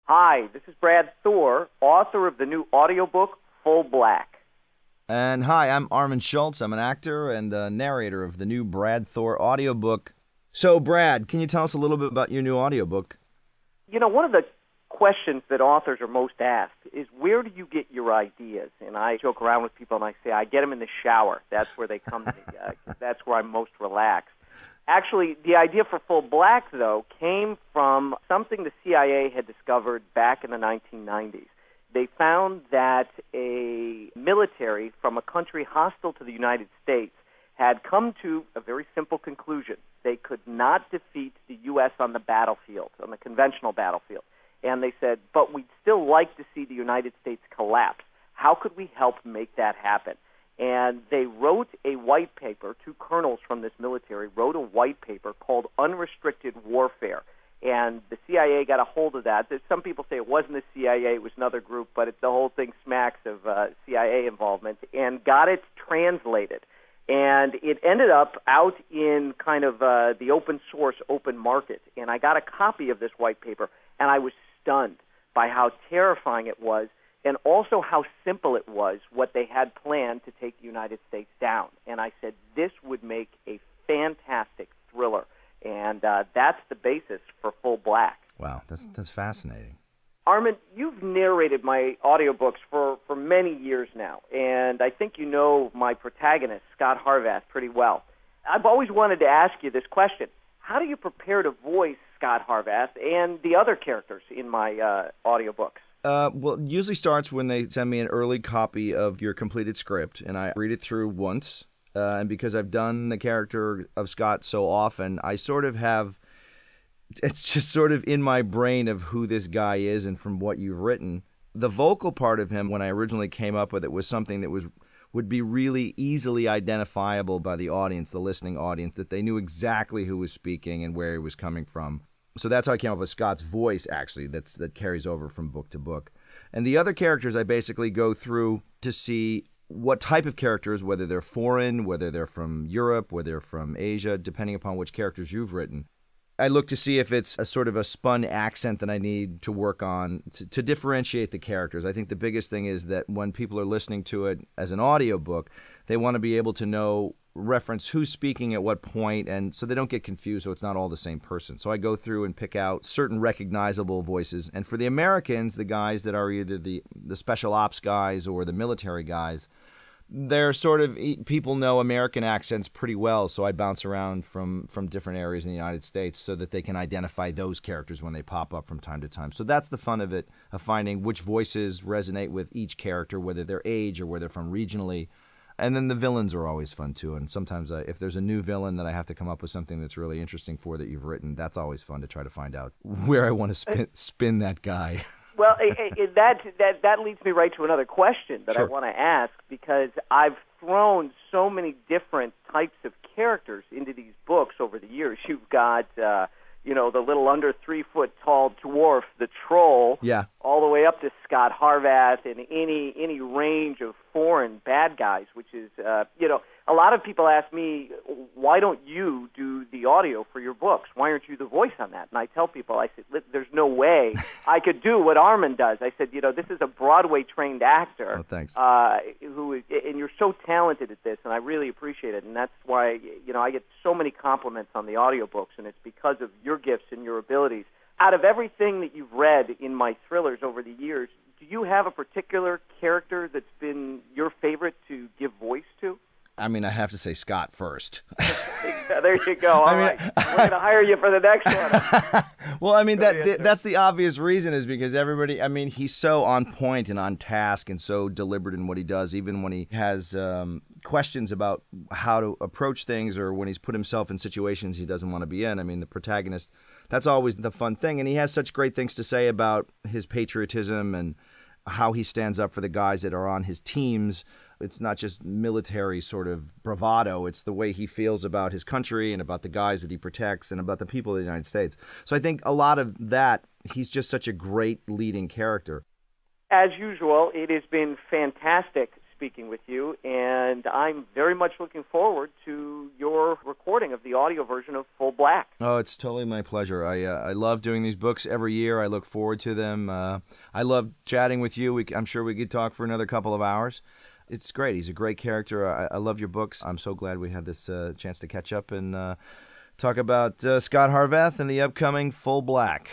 Hi, this is Brad Thor, author of the new audiobook, Full Black. And hi, I'm Armand Schultz. I'm an actor and narrator of the new Brad Thor audiobook. So, Brad, can you tell us a little bit about your new audiobook? You know, one of the questions that authors are most asked is, where do you get your ideas? And I joke around with people and I say, I get them in the shower. That's where they come to me. That's where I'm most relaxed. Actually, the idea for Full Black, though, came from something the CIA had discovered back in the 1990s. They found that a military from a country hostile to the United States had come to a very simple conclusion. They could not defeat the U.S. on the battlefield, on the conventional battlefield. And they said, but we'd still like to see the United States collapse. How could we help make that happen? And they wrote a white paper, two colonels from this military wrote a white paper called Unrestricted Warfare. And the CIA got a hold of that. Some people say it wasn't the CIA, it was another group, but the whole thing smacks of CIA involvement, and got it translated. And it ended up out in kind of the open source, open market. And I got a copy of this white paper, and I was stunned by how terrifying it was, and also how simple it was, what they had planned to take the United States down. And I said, this would make a fantastic thriller. And that's the basis for Full Black. Wow, that's fascinating. Armand, you've narrated my audiobooks for many years now, and I think you know my protagonist, Scott Harvath, pretty well. I've always wanted to ask you this question. How do you prepare to voice Scott Harvath and the other characters in my audiobooks? Well, it usually starts when they send me an early copy of your completed script, and I read it through once. And because I've done the character of Scott so often, I sort of have, it's just sort of in my brain of who this guy is and from what you've written. The vocal part of him, when I originally came up with it, was something that would be really easily identifiable by the audience, the listening audience, that they knew exactly who was speaking and where he was coming from. So that's how I came up with Scott's voice, actually, that carries over from book to book. And the other characters I basically go through to see what type of characters, whether they're foreign, whether they're from Europe, whether they're from Asia, depending upon which characters you've written. I look to see if it's a sort of a spun accent that I need to work on to differentiate the characters. I think the biggest thing is that when people are listening to it as an audiobook, they want to be able to reference who's speaking at what point, and so they don't get confused, so it's not all the same person. So I go through and pick out certain recognizable voices. And for the Americans, the guys that are either the special ops guys or the military guys, they're sort of, people know American accents pretty well, so I bounce around from different areas in the United States so that they can identify those characters when they pop up from time to time. So that's the fun of it, of finding which voices resonate with each character, whether they're age or where they're from regionally. And then the villains are always fun, too. And sometimes if there's a new villain that I have to come up with something that's really interesting for that you've written, that's always fun to try to find out where I want to spin that guy. Well, that leads me right to another question that Sure. I want to ask, because I've thrown so many different types of characters into these books over the years. You've got, the little under 3 foot tall dwarf, the troll, Yeah. all the way up to Scott Harvath and any range of foreign bad guys, which is, a lot of people ask me, why don't you do the audio for your books? Why aren't you the voice on that? And I tell people, I said, there's no way I could do what Armand does. I said, this is a Broadway-trained actor. Oh, thanks. And you're so talented at this, and I really appreciate it. And that's why, I get so many compliments on the audiobooks, and it's because of your gifts and your abilities. Out of everything that you've read in my thrillers over the years, do you have a particular character that's been your favorite to give voice to? I mean, I have to say Scott first. There you go. All right. We're going to hire you for the next one. Well, I mean, that's the obvious reason, is because everybody, I mean, he's so on point and on task and so deliberate in what he does, even when he has questions about how to approach things or when he's put himself in situations he doesn't want to be in. I mean, the protagonist, that's always the fun thing. And he has such great things to say about his patriotism and how he stands up for the guys that are on his teams. It's not just military sort of bravado. It's the way he feels about his country and about the guys that he protects and about the people of the United States. So I think a lot of that, he's just such a great leading character. As usual, it has been fantastic speaking with you, and I'm very much looking forward to your recording of the audio version of Full Black. Oh, it's totally my pleasure. I love doing these books every year. I look forward to them. I love chatting with you. I'm sure we could talk for another couple of hours. It's great. He's a great character. I love your books. I'm so glad we had this chance to catch up and talk about Scott Harvath and the upcoming Full Black.